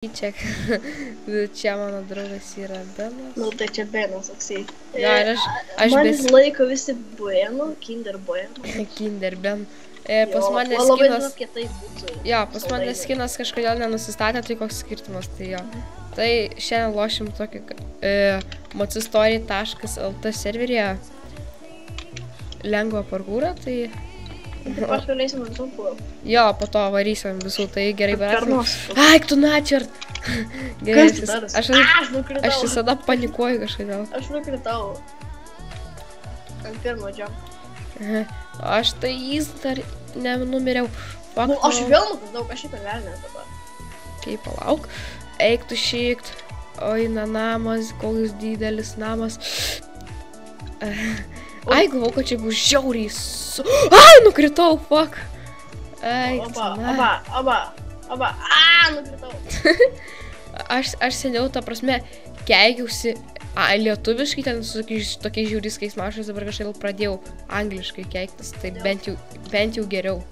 Čia mano draugas yra Benas. Nu, tai čia Benas toksai. Ja, ir aš man laiko visi Bueno, Kinder Bueno. Kinder Ben. Pas mane skinas... Jo, pas mane skinas kažkodėl nenusistatė, tai koks skirtumas, tai jo. Tai šiandien lošim tokį mocisstory.lt serveryje lengvą parkūrą, tai... Taip aš valysim visų pūrų. Jo, po to varysim visų, tai gerai Pernos. Ai, tu načert! Kas tu daras? Aš nukritau. Aš visada panikuoju kažkodėl. Aš nukritau. Ant pirmo džiam. Aš tai jis dar nenumiriau. Nu, aš vėl nukritau, aš šitą velnės dabar. Kaip palauk. Eik tu šikt. Oi, na namas, koks didelis namas. Ai, galvau, kad čia bus žiauriai su... Ai, nukritau, fuck. Ai, Oba, nukritau. Aš seniau, ta prasme, keikiausi lietuviškai, ten su tokiais žiauriais keiksmažodžiais, dabar kažkaip pradėjau angliškai keiktis, tai bent jau geriau.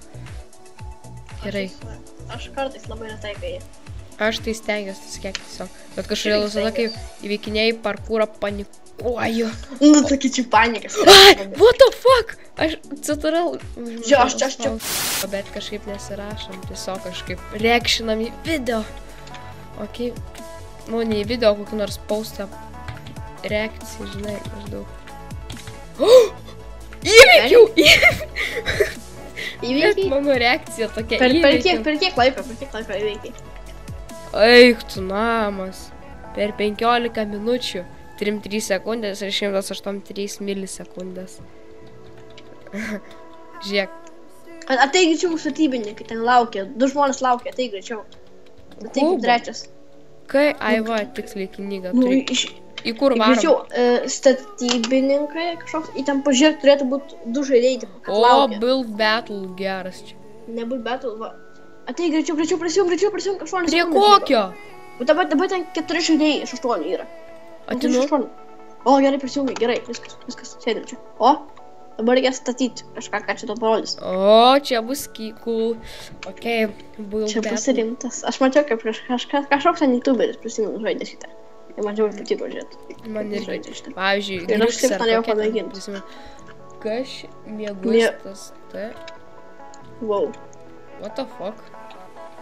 Gerai. Aš kartais labai retai kai. Aš tai stengiuosi susikeikti tiesiog, bet kažkodėl visada, kai įveikinėjai parkūrą, panikuoju. Nu, tokia čia panikas. Ai, what the fuck? Aš citural... Jo, aš čia. Bet kažkaip nesirašom, tiesiog kažkaip reakšinam į video. Ok, nu, ne į video, kokį nors postą reakciją, žinai, maždaug. Įveikiau! Įveikiai? Mano reakcija tokia įveikiai. Per kiek laiko įveikiai? Eik tu namas. Per 15 minučių, 3 sekundės ir 183 milisekundės. Žiūrėk. Atai greičiau statybininkai, ten laukia. 2 žmonės laukia, atai greičiau. Atai kaip trečias. Kai, ai va, tiksliai knygą turi. Į kur varom? Greičiau statybininkai kažkoks, į ten pažiūrėk turėtų būti 2 žaidėjai, kad laukia. O, build battle geras čia. Ne build battle, va. Atai greičiau prisijung, 8 sekundės. Prie kokio? Bet dabar ten 4 žaidėjai iš 8 yra. Atinu? O, gerai prisijungai, gerai, viskas, sėdėm čia. O, dabar reikia statyti kažką, ką čia to parodys. O, čia bus cool. Ok, build čia battle. Čia bus rimtas. Aš mačiau, kaip kažkoks ant YouTube'eris prisimenu žaidė šitą. Ir man čia patiko žiūrėti. Man ir žaidė šitą. Pavyzdžiui, ir aš taip norėjau pamėginti. Kas miegustas tai? Wow. What the fuck?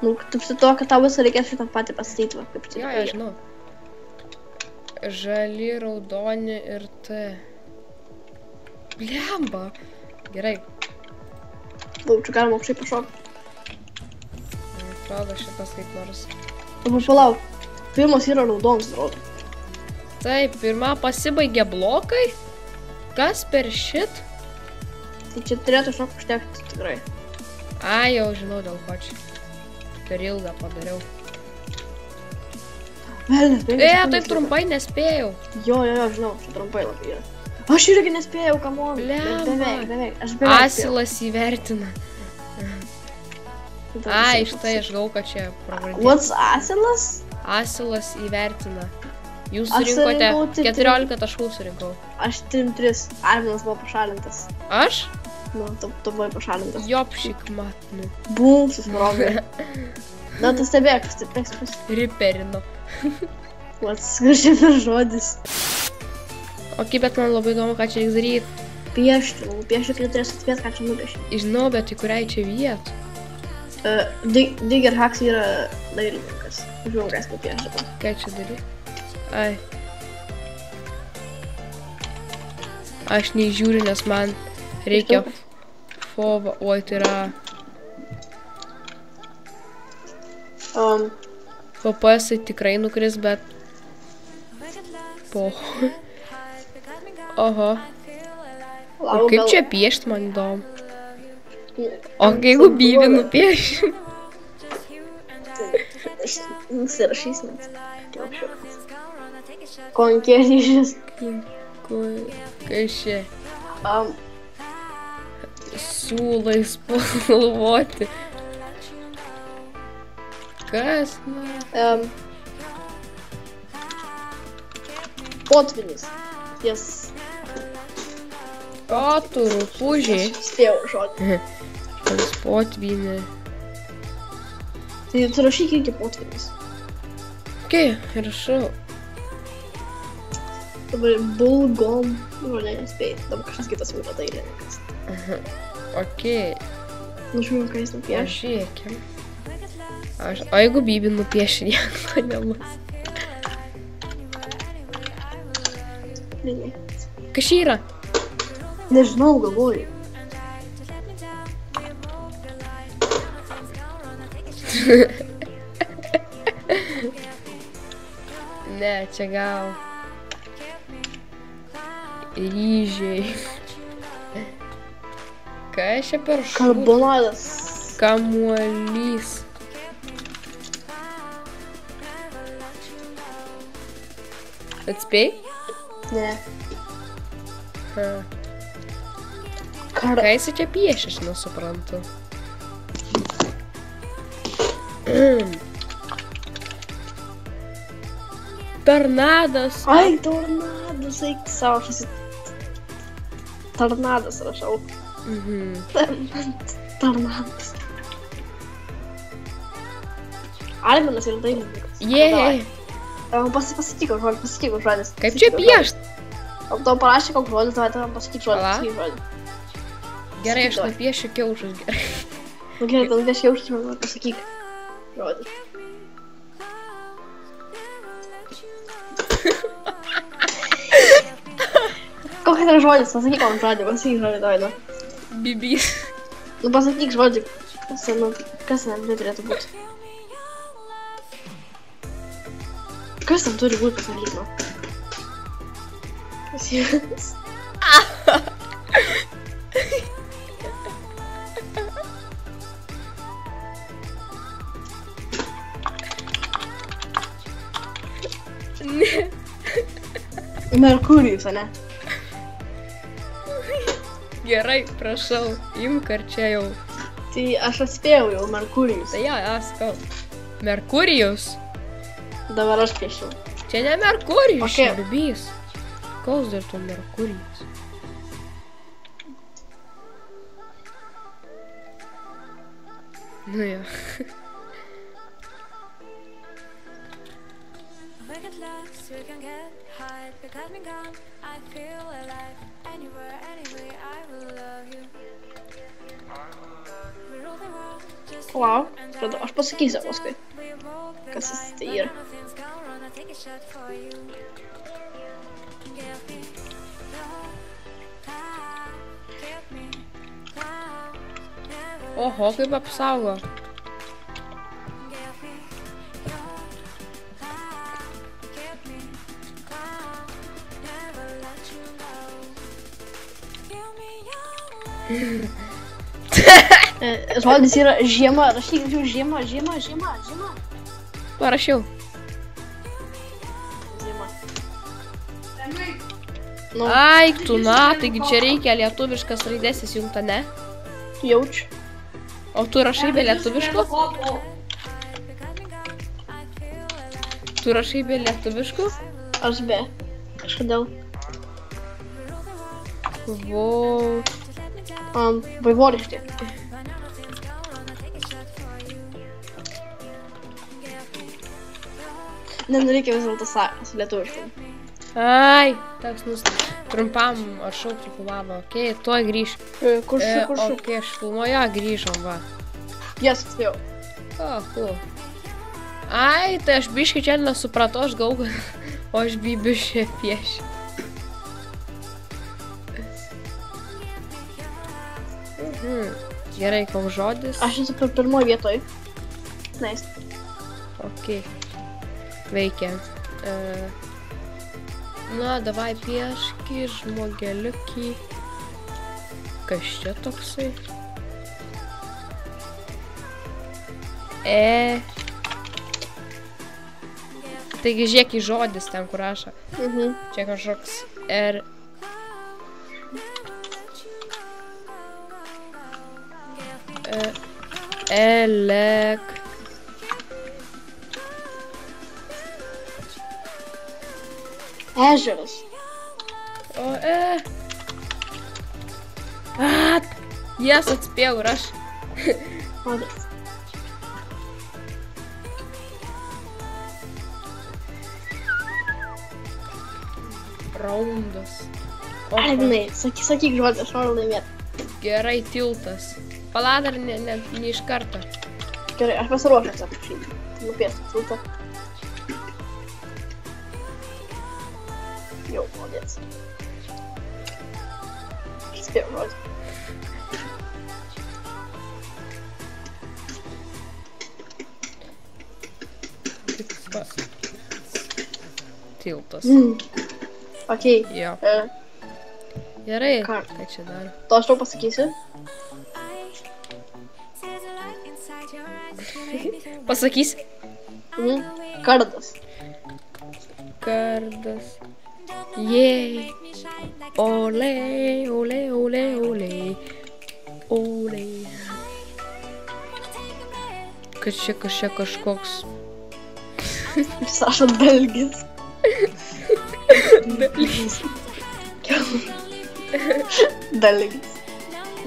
Nu, taip su to, kad tau visą reikės šitą patį pasakyti, va, kaip čia. Jo, žinau. Žali, raudoni ir T. Blemba. Gerai. Jau, čia galima aukščiai pašokti. Man atrodo šitas kaip nors. Dabar palauk. Pirmas yra raudonas, atrodo. Taip, pirma pasibaigė blokai. Kas per shit? Tai čia turėtų šok užtekti, tikrai. Ai, jau žinau dėl ko čia. Per ilgą padariau. Velnės, 5 sekundės. Taip trumpai nespėjau. Jo, žinau, čia trumpai labai yra. Aš irgi nespėjau, come on. Beveik, aš beveik. Asilas įvertina. Ai, štai aš gau, kad čia pravardė. What's asilas? Asilas įvertina. Jūs surinkote 14 taškų surinkau. Aš 3. Arminas buvo pašalintas. Aš? Nu, tu buvai pašalintas. Jopšik matnu. Bum, susprogai. Na, tu stebėk, Riperino. What's kažkaip per žodis. Ok, bet man labai įdomu, ką čia reiks daryti. Piešti, kai turės atspėti, ką čia nupiešti. Žinau, bet į kuriai čia vietą? Digger Hacks yra dailininkas. Žiūrėjau, kas kaip piešti. Ką čia daryti? Ai. Aš nežiūriu, nes man reikia fova. Oi, tai yra... FPS-ai tikrai nukris, bet... Oho. O kaip čia piešti, man įdomu. O jeigu Bybį nupiešiu? Nusirašysim. Konkėryžis. Kas čia? Siūlai spalvoti. Kas? Potvinis. Ties. O, tu rupūžiai. Spėjau žodį. Potvinį. Tai tu rašyk irgi potvinis. Okei, rašau. Dabar bulgom. Nu, nespėjai. Dabar kažkas kitas jau yra dailininkas. Okei. Nu, žiūrėjau, ką jis nupieš. Pažiūrėkim. O jeigu Bibi nupiešė, nieko nebus. Ne. Kas čia yra? Nežinau, galvoju. Ne, čia gal. Ryžiai. Kas čia per šūdas? Karbonadas. Kamuolys. Atspėjai? Ne. Ką jis čia piešia, aš nesuprantu. Tornadas. Ai, tornadas, eik savo, aš esi... Tornadas rašau. Tornadas. Alminas yra dailininkas. Jei. Pasakyk žodis. Kaip čia piešt? O tau parašė koks žodis, tai man pasakyk Pala. žodis. Gerai, aš nupiešiu kiaušus, gerai. Nu gerai, tai nupieš kiaušus, man pasakyk žodį. Kokia tai žodis, pasakyk man žodį, davai. Bibys. Nu pasakyk žodį, kas neturėtų būti. Kas tam turi būti, pasakyk man. Kas jis? Ne. Merkurijus, ane? Gerai, prašau, imk ar čia jau. Tai aš atspėjau jau Merkurijus. Tai jo, sakau. Merkurijus? Dabar aš piešiau. Čia ne Merkurijus, Okei. čia Bibys. Koks dar tu Merkurijus? Nu jo. Wow, aš pasakysiu paskui, kas jis tai yra. Oho, kaip apsaugo. Žodis yra žiema, rašyk žiema. Parašiau. Žiema. Nu, Ai, tu na, taigi čia reikia lietuviškas raidės įsijungta, ne? jaučiu. O tu rašai be lietuviškų? Tu rašai be lietuviškų? Aš be. Kažkodėl. Vau. Vaivorykštė. Ne, nereikia vis dėlto su lietuviškom. Ai, toks trumpam atšaukti filmavą. Okei, tuoj grįšiu. Kur šu? Okei, aš filmuoju, grįžom, va. Jas, atspėjau. O. Ai, tai aš biškai čia nesupratau, aš galvoju, o aš bibišė piešiu. Gerai, koks žodis? Aš esu pirmoje vietoje. Nice. Okei. Veikia. Na, davai pieški, žmogeliukį. Kas čia toksai? Taigi žiūrėk į žodis ten, kur rašo. Čia kažkoks Ežeras. O, Jas atspėjau ir aš. Modės. Raundas. Agnai, sakyk žodį, aš noriu laimėti. Gerai, tiltas. Pala, dar ne iš karto. Gerai, aš pasiruošęs aprašyti. Nupiesiu tiltą. Jau, molodėts. Aš spėjau žodį. Tiltas. Okei. Jo. Gerai, Ką? ką čia daro? To aš tau pasakysiu. Pasakysi? Kardas. Kardas. Jei. Ole, ole, ole, ole. Ole. Kad čia kažkoks. Saša Dalgis. Dalgis. Dalgis.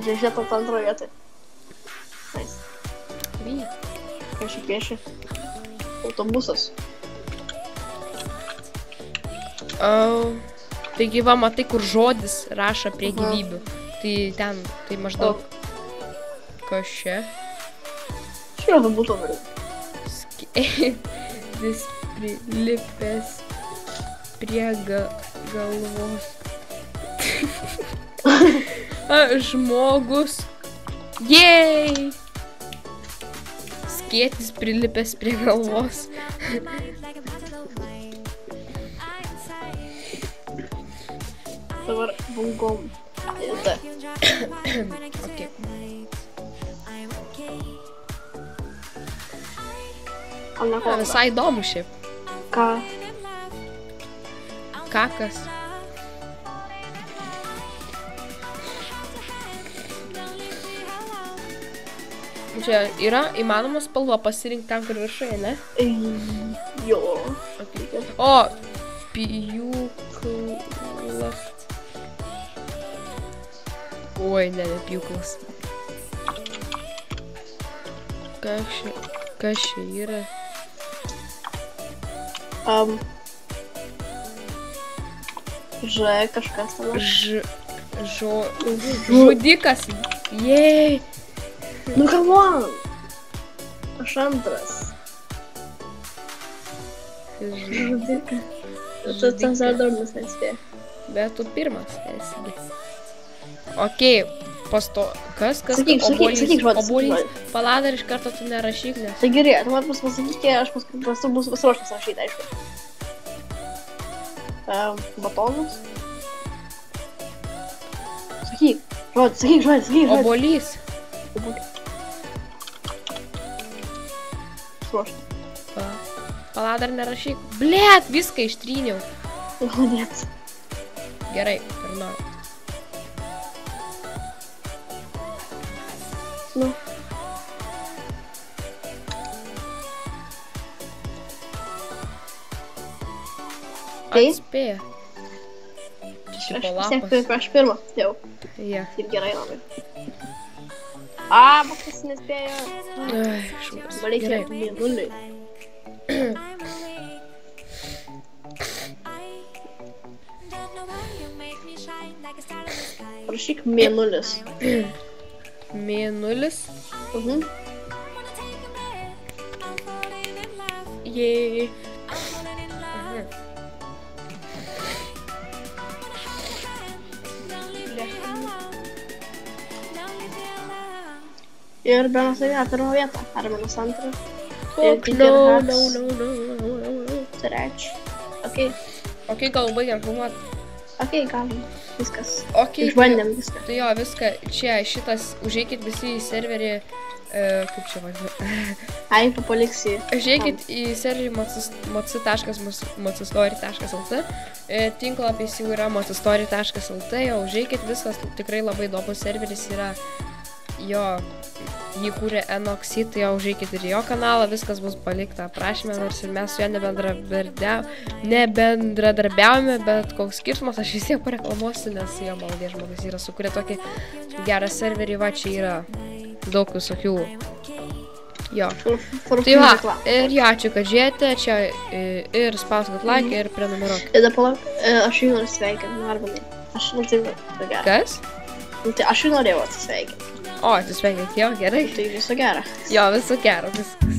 Žiūrėk, tą antrą vietą. Nice. Ką šį piešia? Autobusas. Taigi va, matai, kur žodis rašo prie gyvybių. Tai ten, tai maždaug. Kas čia? Čia yra būtų noriu. Skėdis prilipęs prie galvos. Žmogus. Jei! Skėtis prilipęs prie galvos. Dabar bungom. Okay. Visai įdomu šiaip. Ką? Kakas. Čia yra įmanoma spalva pasirinkti ten, kur viršuje, ne? Jo. O, pjūklas. Oi, ne pjūklas. Kas čia yra? Kažkas tam. Žudikas. Jei. Nu, come on. Aš antras. Žudikas. Tas dar dormas nespėjo. Bet tu pirmas esi. Okei, pasto... Kas? Sakyk žodis. Obuolys. Pala, dar iš karto tu nerašyk, nes... Tai gerai, tu man pasakykė, aš paskui būsiu pasiruošęs rašyti, aišku. Batonas. Sakyk žodį. Obuolys. Pasiruošęs. Pala, dar nerašyk. Blet, viską ištryniau. Molodėts. Gerai, pirma. Nu. Atspėja. Čia po lapas. Aš pirmą, jau. Ja. Ir gerai labai. Bakas nespėjo. Šūkas. Reikia mėnulį. Rašyk mėnulis. Mėnulis. Jei. Ir Benas laimėjo pirmą vietą. Arminas antrą. No. Trečią. Okei, Gal baigiam filmuoti. galim. Viskas. Išbandėm viską. Tai jo, viską. Čia šitas, užeikit visi į serverį. Kaip čia vadinu? Paliksi. Užeikit į serverį moci.story.lt. Tinklapis jau yra moci.story.lt. Jau užeikit, viskas tikrai labai įdomus serveris yra. Jo, jį kūrė Enoxid, tai jau užeikit ir jo kanalą, viskas bus palikta aprašyme, nors ir mes su juo nebendradarbiavome, bet koks skirtumas, aš vis tiek pareklamuosiu, nes jo maldė žmogus yra sukūrė tokį gerą serverį, va čia yra daug visokių Jo. Tai Tai va, ir jo, ačiū, kad žiūrėjote, čia ir spauskit like ir prenumeruokit. Ir dabar aš jų noriu sveikinti, Marvinai. Aš tai gerai. Kas? Tai aš jų norėjau atsisveikinti. O, atsisveikink, jo, gerai. Tai viso gero. Jo, viso gero, viskas.